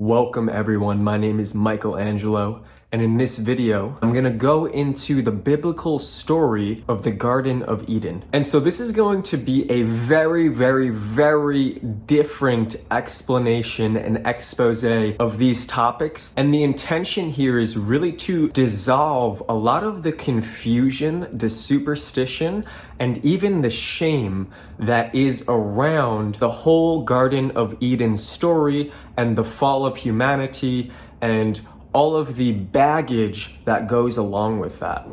Welcome everyone, my name is Michelangelo, and in this video, I'm gonna go into the biblical story of the Garden of Eden. And so this is going to be a very different explanation and expose of these topics. And the intention here is really to dissolve a lot of the confusion, the superstition, and even the shame that is around the whole Garden of Eden story and the fall of humanity and all of the baggage that goes along with that.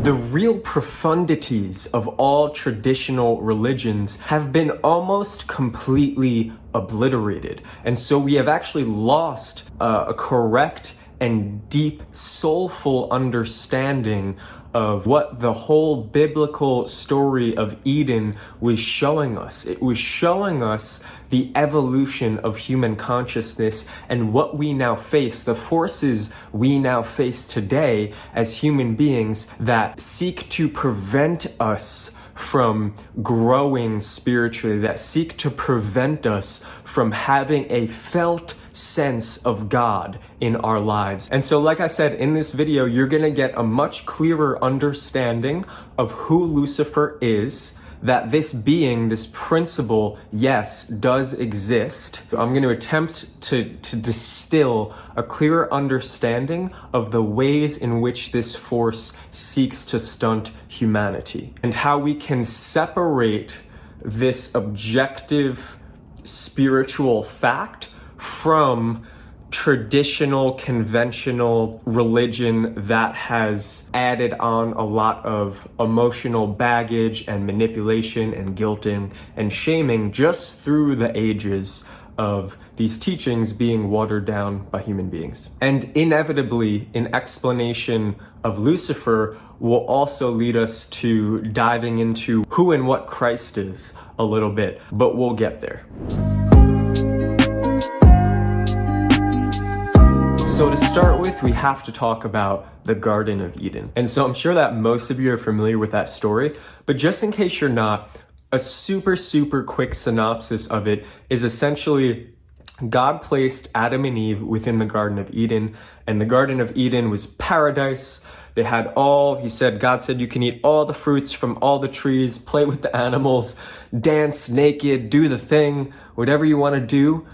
The real profundities of all traditional religions have been almost completely obliterated. And so we have actually lost a correct and deep, soulful understanding of what the whole biblical story of Eden was showing us. It was showing us the evolution of human consciousness and what we now face, the forces we now face today as human beings that seek to prevent us from growing spiritually, that seek to prevent us from having a felt sense of God in our lives. And so, like I said, in this video, you're gonna get a much clearer understanding of who Lucifer is, that this being, this principle, yes, does exist. I'm going to attempt to distill a clearer understanding of the ways in which this force seeks to stunt humanity and how we can separate this objective spiritual fact from traditional, conventional religion that has added on a lot of emotional baggage and manipulation and guilting and shaming just through the ages of these teachings being watered down by human beings. And inevitably, an explanation of Lucifer will also lead us to diving into who and what Christ is a little bit, but we'll get there. So to start with, we have to talk about the Garden of Eden. And so I'm sure that most of you are familiar with that story, but just in case you're not, a super quick synopsis of it is essentially God placed Adam and Eve within the Garden of Eden, and the Garden of Eden was paradise. They had God said you can eat all the fruits from all the trees, play with the animals, dance naked, do the thing, whatever you want to do.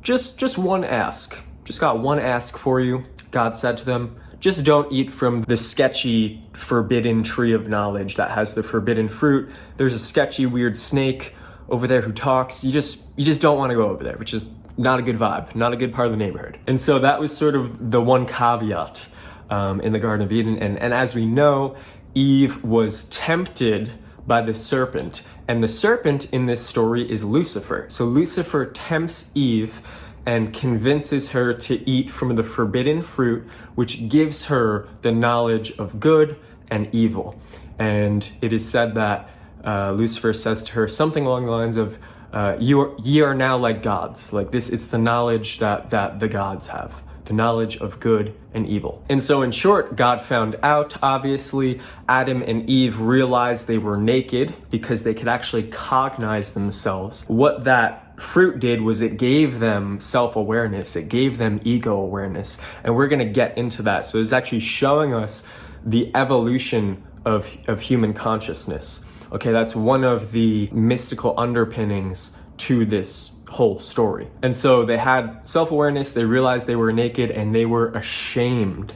Just one ask. Just got one ask for you. God said to them, just don't eat from the sketchy, forbidden tree of knowledge that has the forbidden fruit. There's a sketchy, weird snake over there who talks. You just don't want to go over there, which is not a good vibe, not a good part of the neighborhood. And so that was sort of the one caveat in the Garden of Eden. And as we know, Eve was tempted by the serpent. And the serpent in this story is Lucifer. So Lucifer tempts Eve and convinces her to eat from the forbidden fruit, which gives her the knowledge of good and evil. And it is said that Lucifer says to her something along the lines of, ye are now like gods. Like this, it's the knowledge that the gods have, the knowledge of good and evil. And so in short, God found out, obviously. Adam and Eve realized they were naked because they could actually cognize themselves. What that fruit did was it gave them self-awareness, it gave them ego awareness, and we're going to get into that. So it's actually showing us the evolution of human consciousness. Okay, that's one of the mystical underpinnings to this whole story. And so they had self-awareness, they realized they were naked, and they were ashamed,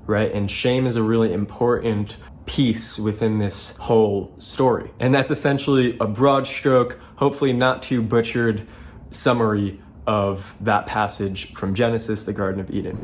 right? And shame is a really important piece within this whole story. And that's essentially a broad stroke, hopefully not too butchered summary of that passage from Genesis, the Garden of Eden.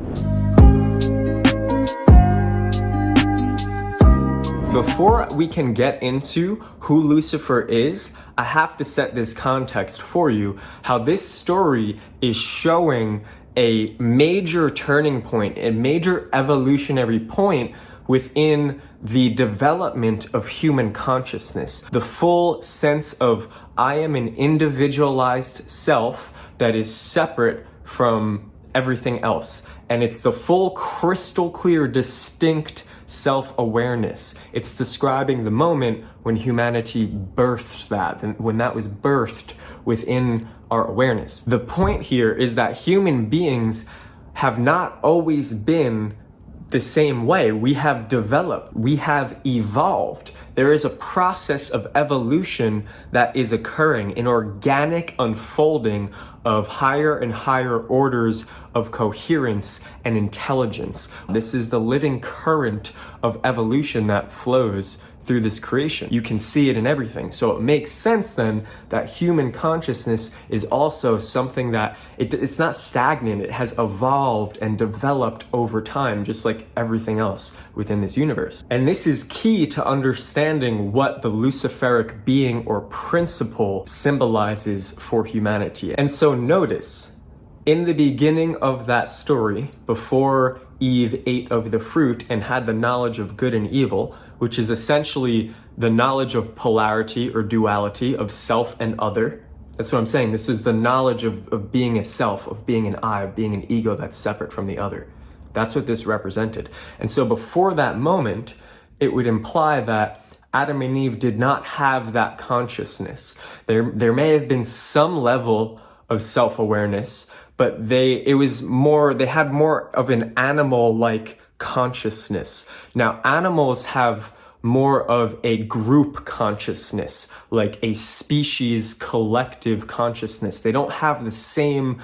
Before we can get into who Lucifer is, I have to set this context for you, how this story is showing a major turning point, a major evolutionary point within the development of human consciousness. The full sense of I am an individualized self that is separate from everything else. And it's the full crystal clear, distinct self-awareness. It's describing the moment when humanity birthed that, and when that was birthed within our awareness. The point here is that human beings have not always been the same way. We have developed, we have evolved. There is a process of evolution that is occurring, an organic unfolding of higher and higher orders of coherence and intelligence. This is the living current of evolution that flows through this creation. You can see it in everything. So it makes sense then that human consciousness is also something that it's not stagnant. It has evolved and developed over time, just like everything else within this universe. And this is key to understanding what the Luciferic being or principle symbolizes for humanity. And so notice, in the beginning of that story, before Eve ate of the fruit and had the knowledge of good and evil, which is essentially the knowledge of polarity or duality of self and other. That's what I'm saying. This is the knowledge of being a self, of being an I, of being an ego that's separate from the other. That's what this represented. And so before that moment, it would imply that Adam and Eve did not have that consciousness. There may have been some level of self-awareness, but they had more of an animal-like consciousness. Now, animals have more of a group consciousness, like a species collective consciousness. They don't have the same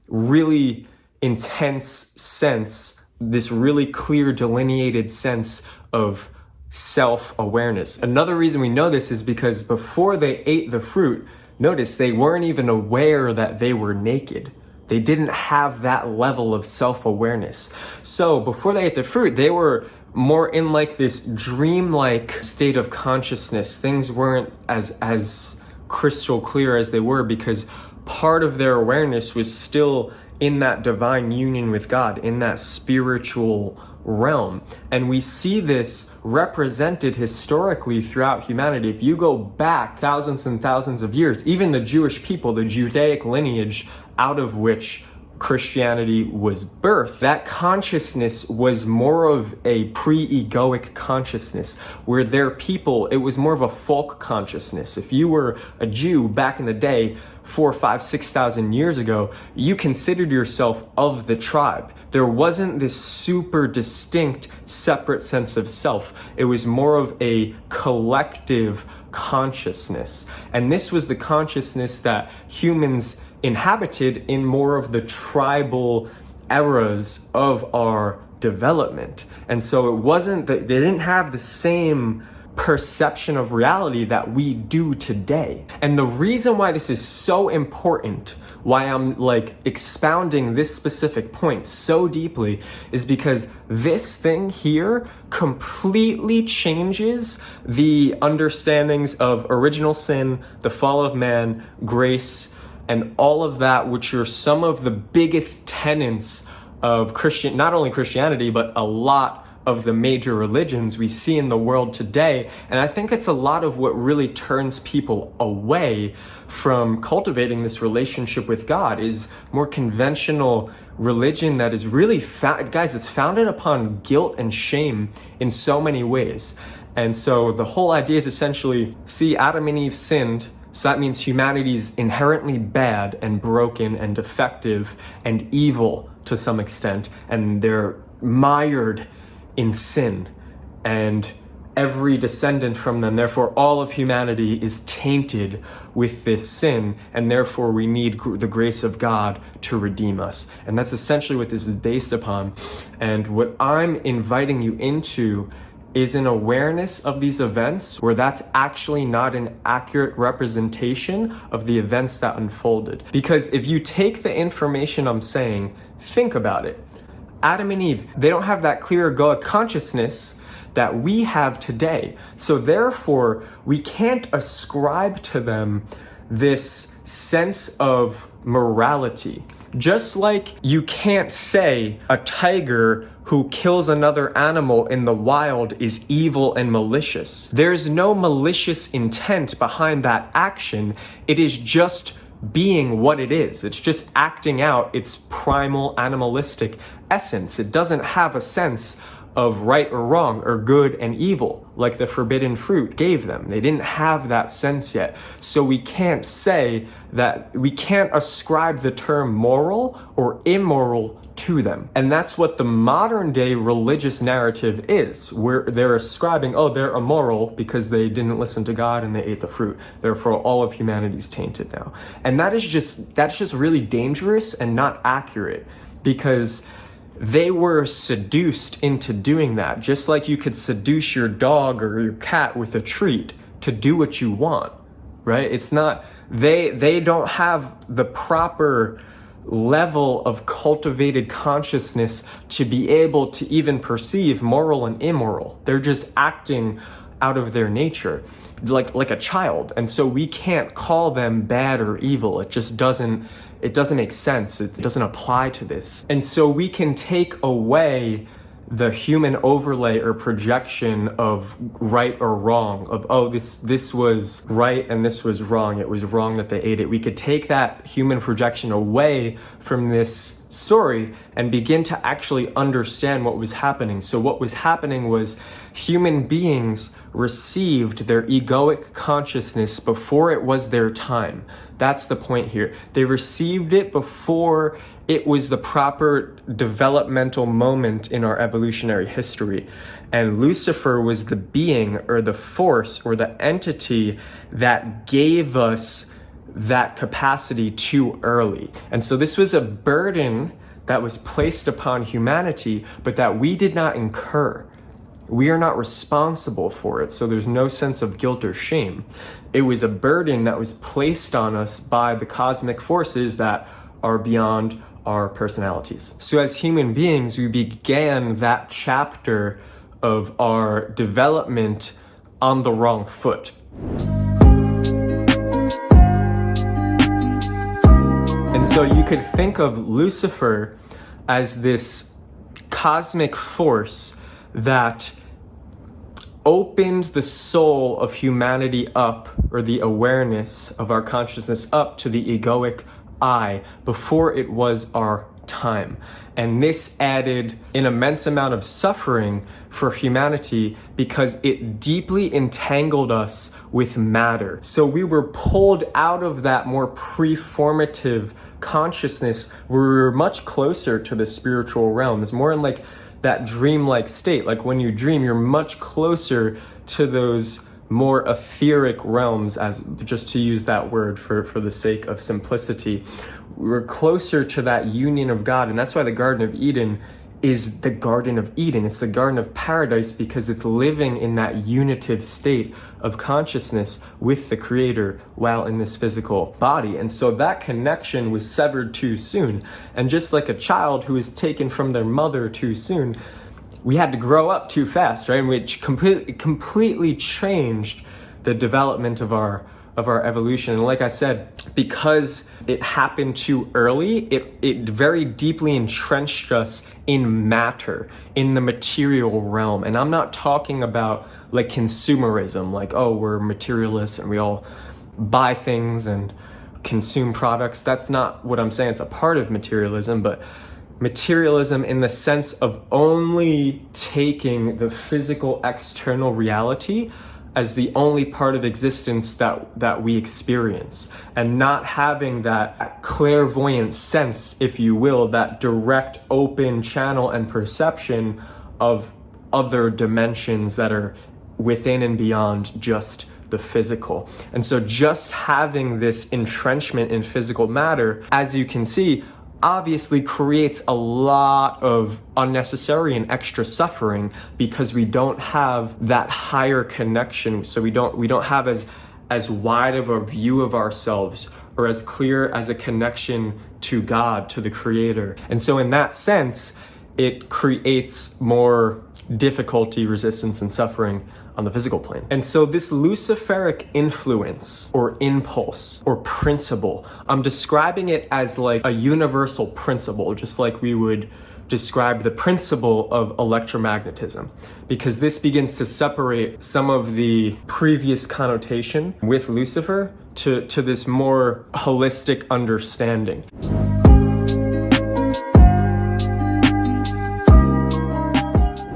really intense sense, this really clear delineated sense of self-awareness. Another reason we know this is because before they ate the fruit, notice they weren't even aware that they were naked. They didn't have that level of self-awareness. So before they ate the fruit, they were more in like this dreamlike state of consciousness. Things weren't as crystal clear as they were because part of their awareness was still in that divine union with God, in that spiritual realm. And we see this represented historically throughout humanity. If you go back thousands and thousands of years, even the Jewish people, the Judaic lineage out of which Christianity was birthed, that consciousness was more of a pre-egoic consciousness, where their people, it was more of a folk consciousness. If you were a Jew back in the day, 4,000, 5,000, 6,000 years ago, you considered yourself of the tribe. There wasn't this super distinct, separate sense of self. It was more of a collective consciousness. And this was the consciousness that humans inhabited in more of the tribal eras of our development. And so it wasn't that they didn't have the same perception of reality that we do today. And the reason why this is so important, why I'm like expounding this specific point so deeply, is because this thing here completely changes the understandings of original sin, the fall of man, grace, and all of that, which are some of the biggest tenets of not only Christianity, but a lot of the major religions we see in the world today. And I think it's a lot of what really turns people away from cultivating this relationship with God is more conventional religion that is really, it's founded upon guilt and shame in so many ways. And so the whole idea is essentially, see, Adam and Eve sinned, so that means humanity's inherently bad and broken and defective and evil to some extent, and they're mired in sin, and every descendant from them, therefore all of humanity is tainted with this sin, and therefore we need the grace of God to redeem us. And that's essentially what this is based upon. And what I'm inviting you into is an awareness of these events where that's actually not an accurate representation of the events that unfolded. Because if you take the information I'm saying, think about it. Adam and Eve, they don't have that clear egoic consciousness that we have today. So therefore, we can't ascribe to them this sense of morality. Just like you can't say a tiger who kills another animal in the wild is evil and malicious. There's no malicious intent behind that action. It is just being what it is. It's just acting out its primal animalistic essence. It doesn't have a sense of right or wrong or good and evil, like the forbidden fruit gave them. They didn't have that sense yet. So we can't say that, we can't ascribe the term moral or immoral to them. And that's what the modern day religious narrative is, where they're ascribing, oh, they're immoral because they didn't listen to God and they ate the fruit. Therefore, all of humanity's tainted now. And that's just really dangerous and not accurate, because they were seduced into doing that, just like you could seduce your dog or your cat with a treat to do what you want, right? It's not, they don't have the proper level of cultivated consciousness to be able to even perceive moral and immoral. They're just acting out of their nature, like a child. And so we can't call them bad or evil. It just doesn't make sense. It doesn't apply to this. And so we can take away the human overlay or projection of right or wrong, of, oh, this was right and this was wrong. It was wrong that they ate it. We could take that human projection away from this story and begin to actually understand what was happening. So what was happening was human beings received their egoic consciousness before it was their time. That's the point here. They received it before it was the proper developmental moment in our evolutionary history. And Lucifer was the being or the force or the entity that gave us that capacity too early. And so this was a burden that was placed upon humanity, but that we did not incur. We are not responsible for it, so there's no sense of guilt or shame. It was a burden that was placed on us by the cosmic forces that are beyond our personalities. So as human beings, we began that chapter of our development on the wrong foot. And so you could think of Lucifer as this cosmic force that opened the soul of humanity up, or the awareness of our consciousness up, to the egoic I before it was our time. And this added an immense amount of suffering for humanity because it deeply entangled us with matter. So we were pulled out of that more preformative consciousness where we were much closer to the spiritual realms, more in like that dreamlike state. Like when you dream, you're much closer to those more etheric realms, as just to use that word for the sake of simplicity. We're closer to that union of God, and that's why the Garden of Eden is the Garden of Eden. It's the Garden of Paradise because it's living in that unitive state of consciousness with the Creator while in this physical body. And so that connection was severed too soon. And just like a child who is taken from their mother too soon, we had to grow up too fast, right? Which completely changed the development of our evolution. And like I said, because it happened too early, it very deeply entrenched us in matter, in the material realm. And I'm not talking about like consumerism, like, oh, we're materialists and we all buy things and consume products. That's not what I'm saying. It's a part of materialism, but materialism in the sense of only taking the physical external reality as the only part of existence that we experience, and not having that clairvoyant sense, if you will, that direct open channel and perception of other dimensions that are within and beyond just the physical. And so just having this entrenchment in physical matter, as you can see, obviously creates a lot of unnecessary and extra suffering because we don't have that higher connection. So we don't have as wide of a view of ourselves or as clear as a connection to God, to the Creator. And so in that sense, it creates more difficulty, resistance, and suffering on the physical plane. And so this Luciferic influence or impulse or principle, I'm describing it as like a universal principle, just like we would describe the principle of electromagnetism, because this begins to separate some of the previous connotation with Lucifer to this more holistic understanding.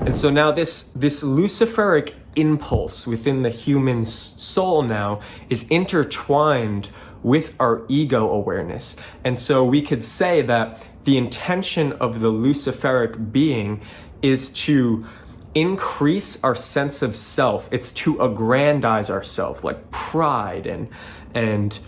And And so now this Luciferic impulse within the human soul now is intertwined with our ego awareness. And so we could say that the intention of the Luciferic being is to increase our sense of self. It's to aggrandize ourselves, like pride and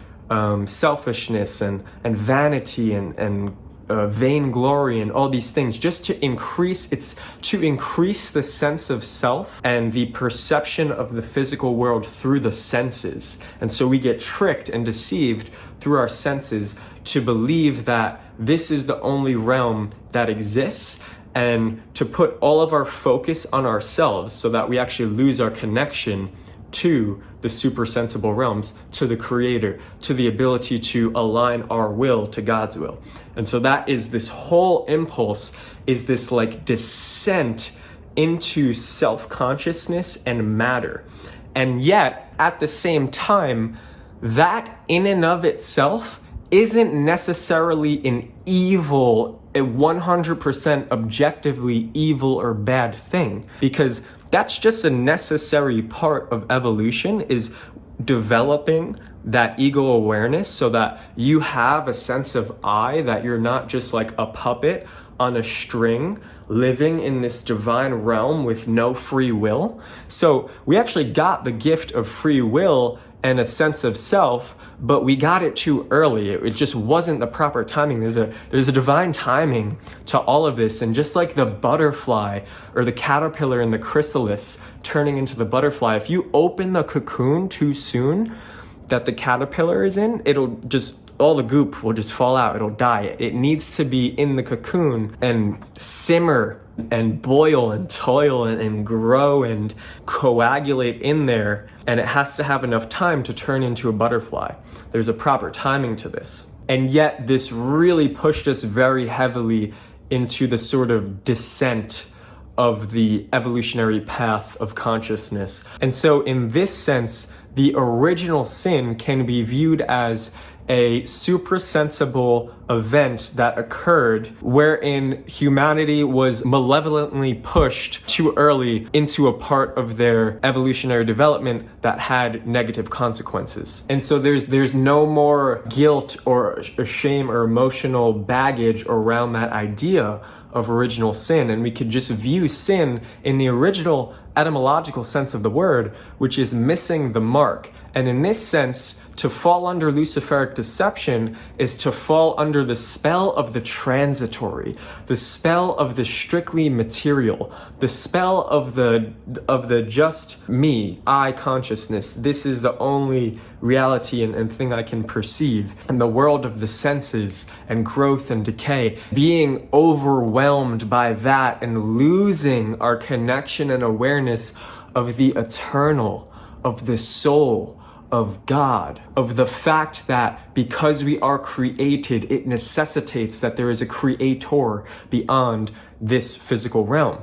selfishness and vanity and vainglory and all these things, just to increase the sense of self and the perception of the physical world through the senses. And so we get tricked and deceived through our senses to believe that this is the only realm that exists, and to put all of our focus on ourselves so that we actually lose our connection to the supersensible realms, to the Creator, to the ability to align our will to God's will. And so that is this whole impulse, is this like descent into self-consciousness and matter. And yet, at the same time, that in and of itself isn't necessarily an evil, a 100% objectively evil or bad thing, because that's just a necessary part of evolution, is developing that ego awareness so that you have a sense of I, that you're not just like a puppet on a string living in this divine realm with no free will. So we actually got the gift of free will and a sense of self, but we got it too early. It just wasn't the proper timing. There's a divine timing to all of this. And just like the butterfly or the caterpillar in the chrysalis turning into the butterfly, if you open the cocoon too soon that the caterpillar is in, all the goop will just fall out. It'll die. It needs to be in the cocoon and simmer and boil and toil and grow and coagulate in there. And it has to have enough time to turn into a butterfly. There's a proper timing to this. And yet this really pushed us very heavily into the sort of descent of the evolutionary path of consciousness. And so in this sense, the original sin can be viewed as a suprasensible event that occurred wherein humanity was malevolently pushed too early into a part of their evolutionary development that had negative consequences. And so there's no more guilt or shame or emotional baggage around that idea of original sin, and we could just view sin in the original etymological sense of the word, which is missing the mark. And in this sense, to fall under Luciferic deception is to fall under the spell of the transitory, the spell of the strictly material, the spell of the just me, I consciousness. This is the only reality and thing I can perceive. And the world of the senses and growth and decay, being overwhelmed by that and losing our connection and awareness of the eternal, of the soul, of God, of the fact that because we are created, it necessitates that there is a creator beyond this physical realm.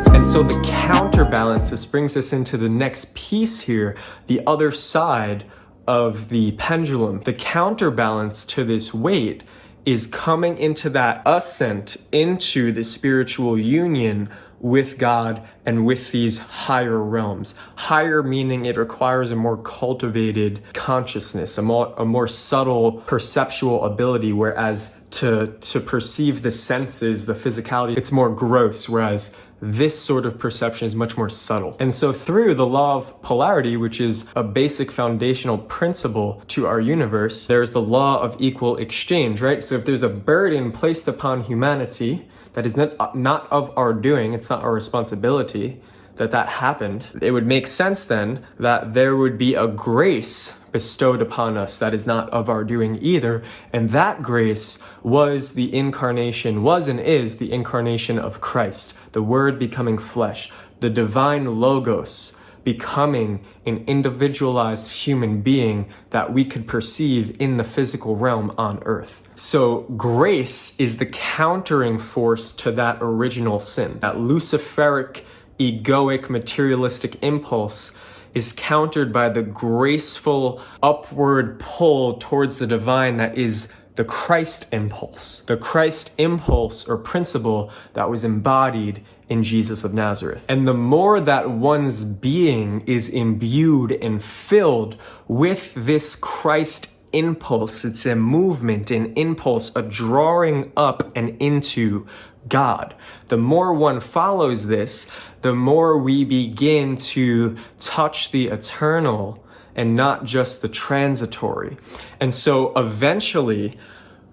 And so the counterbalance, this brings us into the next piece here, the other side of the pendulum. The counterbalance to this weight is coming into that ascent into the spiritual union with God and with these higher realms. Higher meaning it requires a more cultivated consciousness, a more subtle perceptual ability, whereas to perceive the senses, the physicality, it's more gross, whereas this sort of perception is much more subtle. And so through the law of polarity, which is a basic foundational principle to our universe, there's the law of equal exchange, right? So if there's a burden placed upon humanity that is not of our doing, it's not our responsibility that happened, it would make sense then that there would be a grace bestowed upon us that is not of our doing either. And that grace was the incarnation, was and is the incarnation of Christ, the Word becoming flesh, the divine Logos becoming an individualized human being that we could perceive in the physical realm on earth. So grace is the countering force to that original sin. That Luciferic, egoic, materialistic impulse is countered by the graceful upward pull towards the divine that is the Christ impulse or principle that was embodied in Jesus of Nazareth. And the more that one's being is imbued and filled with this Christ impulse, it's a movement, an impulse, a drawing up and into God. The more one follows this, the more we begin to touch the eternal and not just the transitory. And so eventually,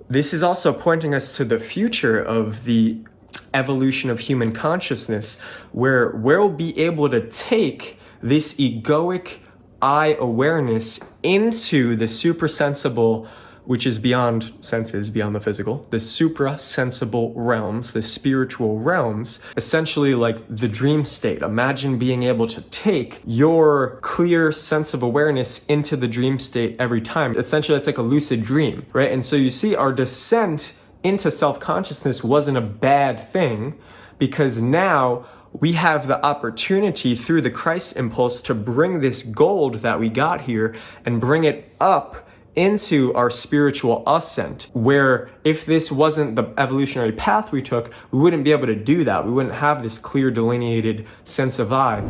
this is also pointing us to the future of the evolution of human consciousness, where we'll be able to take this egoic I awareness into the suprasensible, which is beyond senses, beyond the physical, the suprasensible realms, the spiritual realms, essentially like the dream state. Imagine being able to take your clear sense of awareness into the dream state every time. Essentially, it's like a lucid dream, right? And so you see, our descent into self-consciousness wasn't a bad thing, because now we have the opportunity through the Christ impulse to bring this gold that we got here and bring it up into our spiritual ascent, where if this wasn't the evolutionary path we took, we wouldn't be able to do that. We wouldn't have this clear delineated sense of I.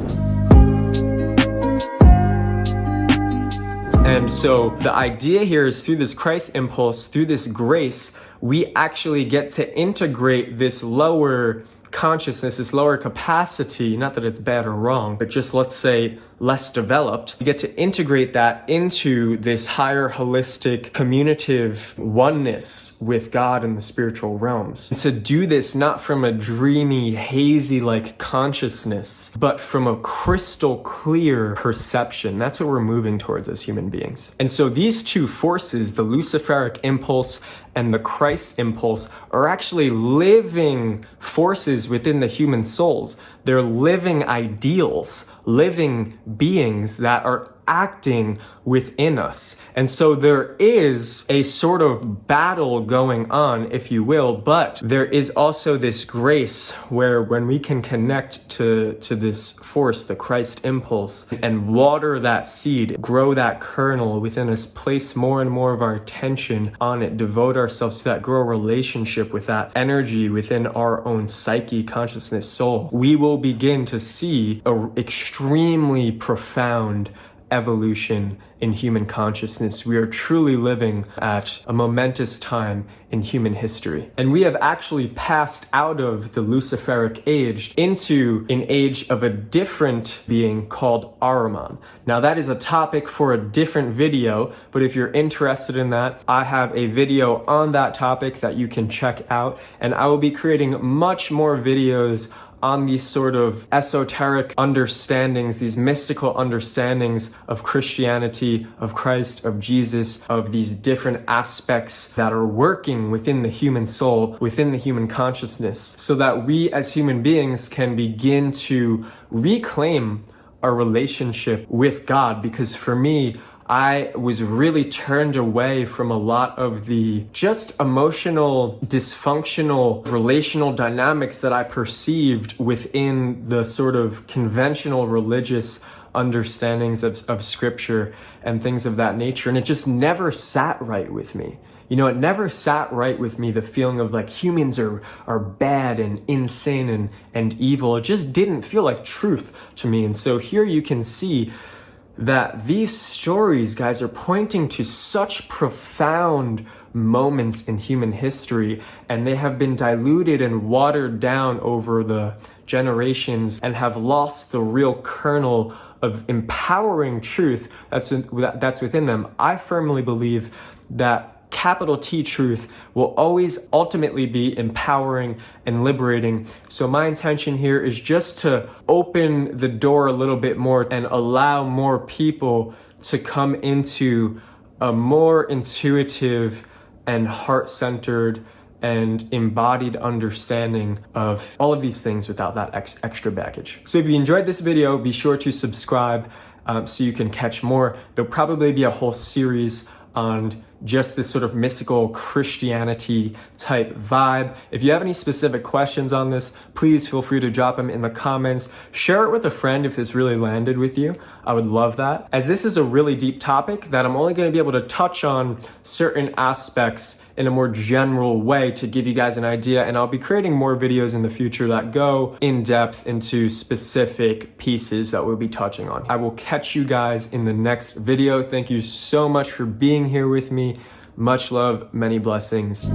And so the idea here is, through this Christ impulse, through this grace, we actually get to integrate this lower consciousness, this lower capacity, not that it's bad or wrong, but just, let's say, less developed. You get to integrate that into this higher holistic communicative oneness with God in the spiritual realms. And to do this not from a dreamy, hazy like consciousness, but from a crystal clear perception. That's what we're moving towards as human beings. And so these two forces, the Luciferic impulse and the Christ impulse, are actually living forces within the human souls. They're living ideals, living beings that are acting within us. And so there is a sort of battle going on, if you will, but there is also this grace where when we can connect to this force, the Christ impulse, and water that seed, grow that kernel within us, place more and more of our attention on it, devote ourselves to that, grow a relationship with that energy within our own psyche, consciousness, soul, we will begin to see an extremely profound evolution in human consciousness. We are truly living at a momentous time in human history. And we have actually passed out of the Luciferic age into an age of a different being called Ahriman. Now that is a topic for a different video, but if you're interested in that, I have a video on that topic that you can check out, and I will be creating much more videos on these sort of esoteric understandings, these mystical understandings of Christianity, of Christ, of Jesus, of these different aspects that are working within the human soul, within the human consciousness, so that we as human beings can begin to reclaim our relationship with God. Because for me, I was really turned away from a lot of the just emotional, dysfunctional, relational dynamics that I perceived within the sort of conventional religious understandings of scripture and things of that nature. And it just never sat right with me. You know, it never sat right with me, the feeling of like humans are bad and insane and evil. It just didn't feel like truth to me. And so here you can see that these stories, guys, are pointing to such profound moments in human history, and they have been diluted and watered down over the generations and have lost the real kernel of empowering truth that's within them. I firmly believe that capital T truth will always ultimately be empowering and liberating. So my intention here is just to open the door a little bit more and allow more people to come into a more intuitive and heart-centered and embodied understanding of all of these things without that extra baggage. So if you enjoyed this video, be sure to subscribe so you can catch more. There'll probably be a whole series on just this sort of mystical Christianity type vibe. If you have any specific questions on this, please feel free to drop them in the comments. Share it with a friend if this really landed with you. I would love that. As this is a really deep topic that I'm only going to be able to touch on certain aspects in a more general way to give you guys an idea, and I'll be creating more videos in the future that go in depth into specific pieces that we'll be touching on. I will catch you guys in the next video. Thank you so much for being here with me. Much love, many blessings.